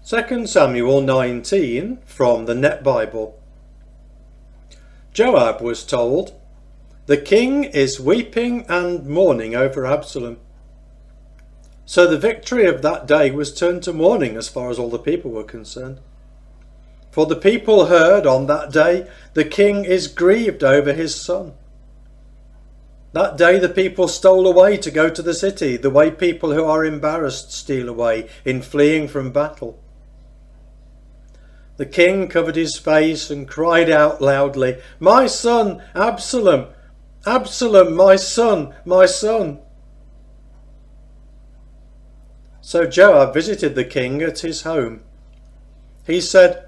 2Samuel 19 from the Net Bible. Joab was told, "The king is weeping and mourning over Absalom." So the victory of that day was turned to mourning as far as all the people were concerned. For the people heard on that day, "The king is grieved over his son." That day the people stole away to go to the city, the way people who are embarrassed steal away in fleeing from battle. The king covered his face and cried out loudly, "My son, Absalom! Absalom, my son, my son!" So Joab visited the king at his home. He said,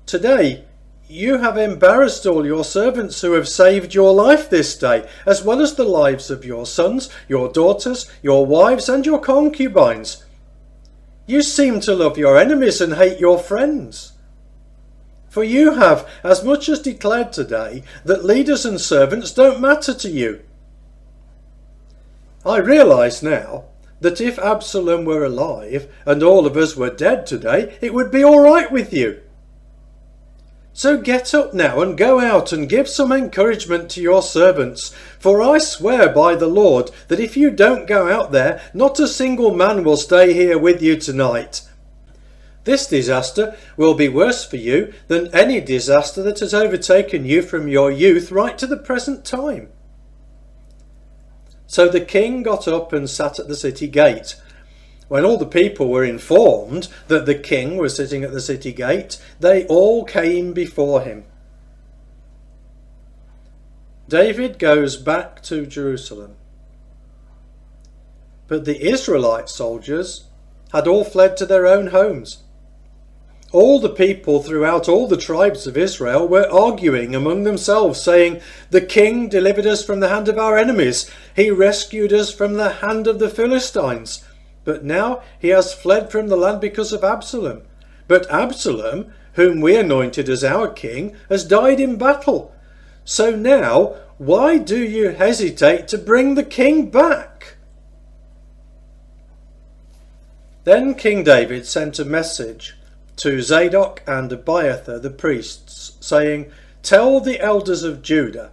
"Today you have embarrassed all your servants who have saved your life this day, as well as the lives of your sons, your daughters, your wives, and your concubines. You seem to love your enemies and hate your friends. For you have as much as declared today that leaders and servants don't matter to you. I realise now that if Absalom were alive and all of us were dead today, it would be all right with you. So get up now and go out and give some encouragement to your servants, for I swear by the Lord that if you don't go out there, not a single man will stay here with you tonight. This disaster will be worse for you than any disaster that has overtaken you from your youth right to the present time." So the king got up and sat at the city gate. When all the people were informed that the king was sitting at the city gate, they all came before him. David goes back to Jerusalem. But the Israelite soldiers had all fled to their own homes. All the people throughout all the tribes of Israel were arguing among themselves, saying, "The king delivered us from the hand of our enemies. He rescued us from the hand of the Philistines. But now he has fled from the land because of Absalom. But Absalom, whom we anointed as our king, has died in battle. So now, why do you hesitate to bring the king back?" Then King David sent a message to Zadok and Abiathar the priests, saying, "Tell the elders of Judah,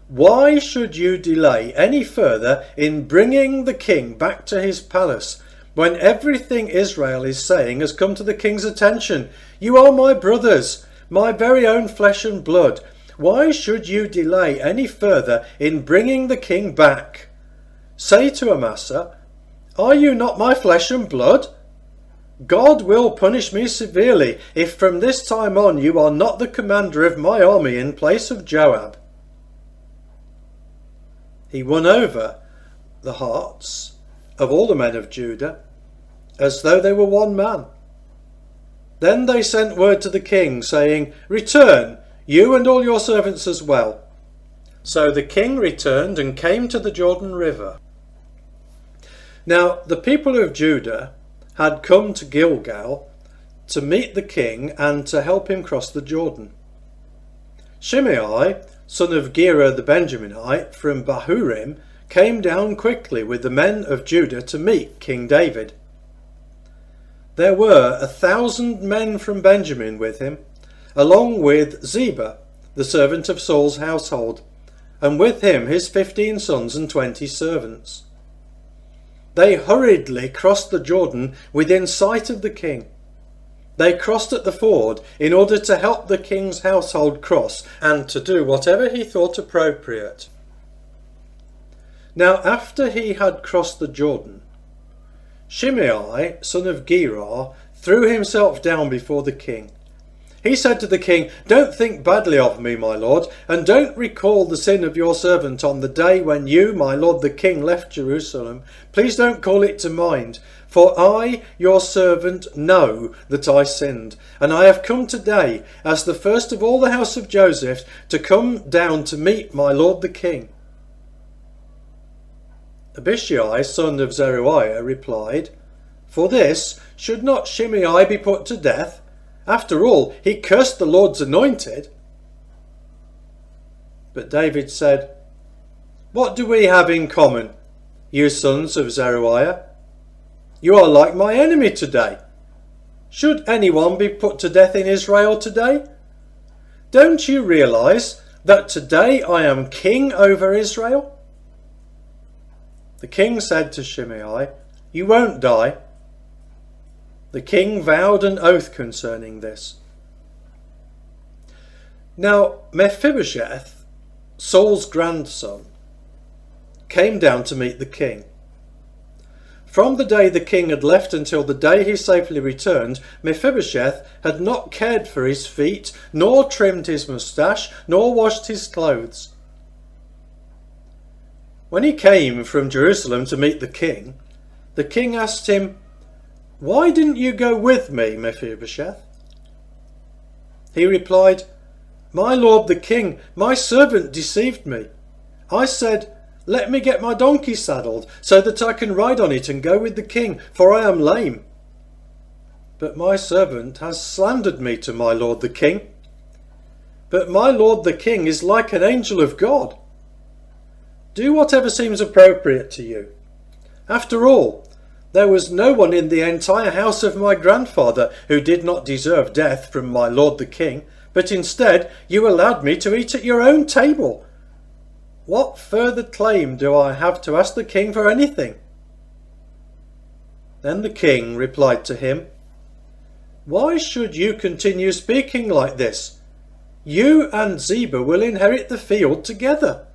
why should you delay any further in bringing the king back to his palace, when everything Israel is saying has come to the king's attention? You are my brothers, my very own flesh and blood. Why should you delay any further in bringing the king back? Say to Amasa, 'Are you not my flesh and blood?' God will punish me severely if from this time on you are not the commander of my army in place of Joab." He won over the hearts of all the men of Judah as though they were one man. Then they sent word to the king, saying, "Return, you and all your servants as well." So the king returned and came to the Jordan River. Now the people of Judah had come to Gilgal to meet the king and to help him cross the Jordan. Shimei, son of Gera the Benjaminite from Bahurim, came down quickly with the men of Judah to meet King David. There were 1,000 men from Benjamin with him, along with Ziba, the servant of Saul's household, and with him his 15 sons and 20 servants. They hurriedly crossed the Jordan within sight of the king. They crossed at the ford in order to help the king's household cross and to do whatever he thought appropriate. Now after he had crossed the Jordan, Shimei, son of Gera, threw himself down before the king. He said to the king, "Don't think badly of me, my lord, and don't recall the sin of your servant on the day when you, my lord the king, left Jerusalem. Please don't call it to mind, for I, your servant, know that I sinned, and I have come today, as the first of all the house of Joseph, to come down to meet my lord the king." Abishai, son of Zeruiah, replied, "For this should not Shimei be put to death? After all, he cursed the Lord's anointed." But David said, "What do we have in common, you sons of Zeruiah? You are like my enemy today. Should anyone be put to death in Israel today? Don't you realize that today I am king over Israel? The king said to Shimei, "You won't die." The king vowed an oath concerning this. Now Mephibosheth, Saul's grandson, came down to meet the king. From the day the king had left until the day he safely returned, Mephibosheth had not cared for his feet, nor trimmed his moustache, nor washed his clothes. When he came from Jerusalem to meet the king asked him, "Why didn't you go with me, Mephibosheth?" He replied, "My lord the king, my servant deceived me. I said, 'Let me get my donkey saddled, so that I can ride on it and go with the king, for I am lame.' But my servant has slandered me to my lord the king. But my lord the king is like an angel of God. Do whatever seems appropriate to you. After all, there was no one in the entire house of my grandfather who did not deserve death from my lord the king, but instead you allowed me to eat at your own table. What further claim do I have to ask the king for anything?" Then the king replied to him, "Why should you continue speaking like this? You and Ziba will inherit the field together."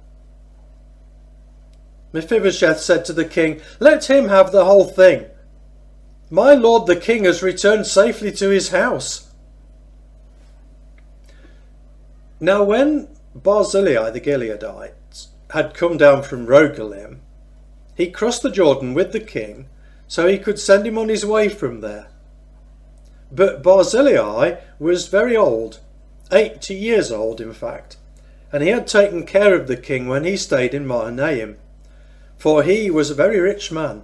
Mephibosheth said to the king, "Let him have the whole thing. My lord the king has returned safely to his house." Now when Barzillai the Gileadite had come down from Rogelim, he crossed the Jordan with the king, so he could send him on his way from there. But Barzillai was very old, 80 years old in fact, and he had taken care of the king when he stayed in Mahanaim, for he was a very rich man.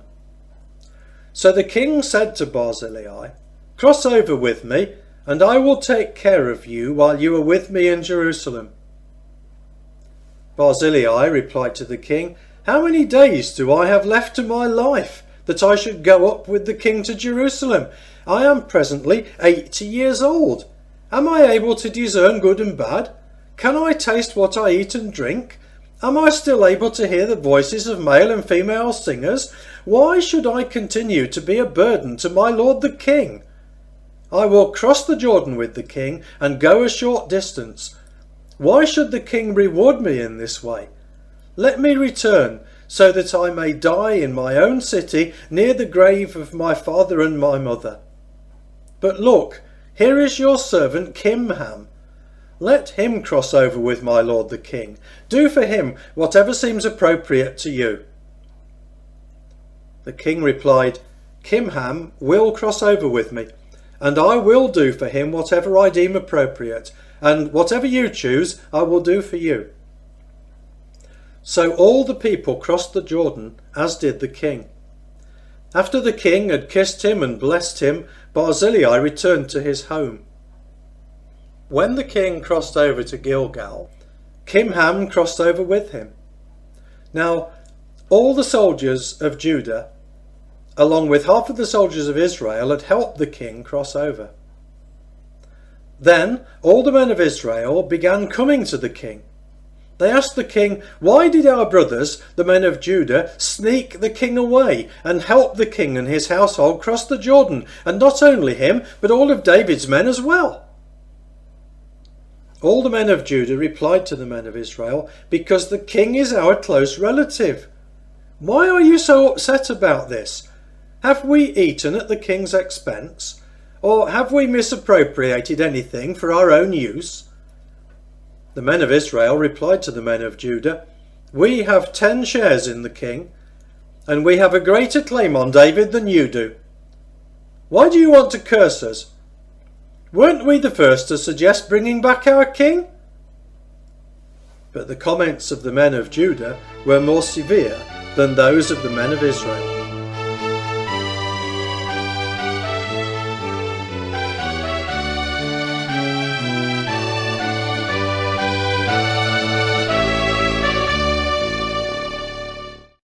So the king said to Barzillai, "Cross over with me, and I will take care of you while you are with me in Jerusalem." Barzillai replied to the king, "How many days do I have left to my life, that I should go up with the king to Jerusalem? I am presently 80 years old. Am I able to discern good and bad? Can I taste what I eat and drink? Am I still able to hear the voices of male and female singers? Why should I continue to be a burden to my lord the king? I will cross the Jordan with the king and go a short distance. Why should the king reward me in this way? Let me return, so that I may die in my own city near the grave of my father and my mother. But look, here is your servant Kimham. Let him cross over with my lord the king. Do for him whatever seems appropriate to you." The king replied, "Kimham will cross over with me, and I will do for him whatever I deem appropriate, and whatever you choose I will do for you." So all the people crossed the Jordan, as did the king. After the king had kissed him and blessed him, Barzillai returned to his home. When the king crossed over to Gilgal, Kimham crossed over with him. Now all the soldiers of Judah, along with half of the soldiers of Israel, had helped the king cross over. Then all the men of Israel began coming to the king. They asked the king, "Why did our brothers, the men of Judah, sneak the king away and help the king and his household cross the Jordan, and not only him, but all of David's men as well?" All the men of Judah replied to the men of Israel, "Because the king is our close relative. Why are you so upset about this? Have we eaten at the king's expense? Or have we misappropriated anything for our own use?" The men of Israel replied to the men of Judah, "We have 10 shares in the king, and we have a greater claim on David than you do. Why do you want to curse us? Weren't we the first to suggest bringing back our king?" But the comments of the men of Judah were more severe than those of the men of Israel.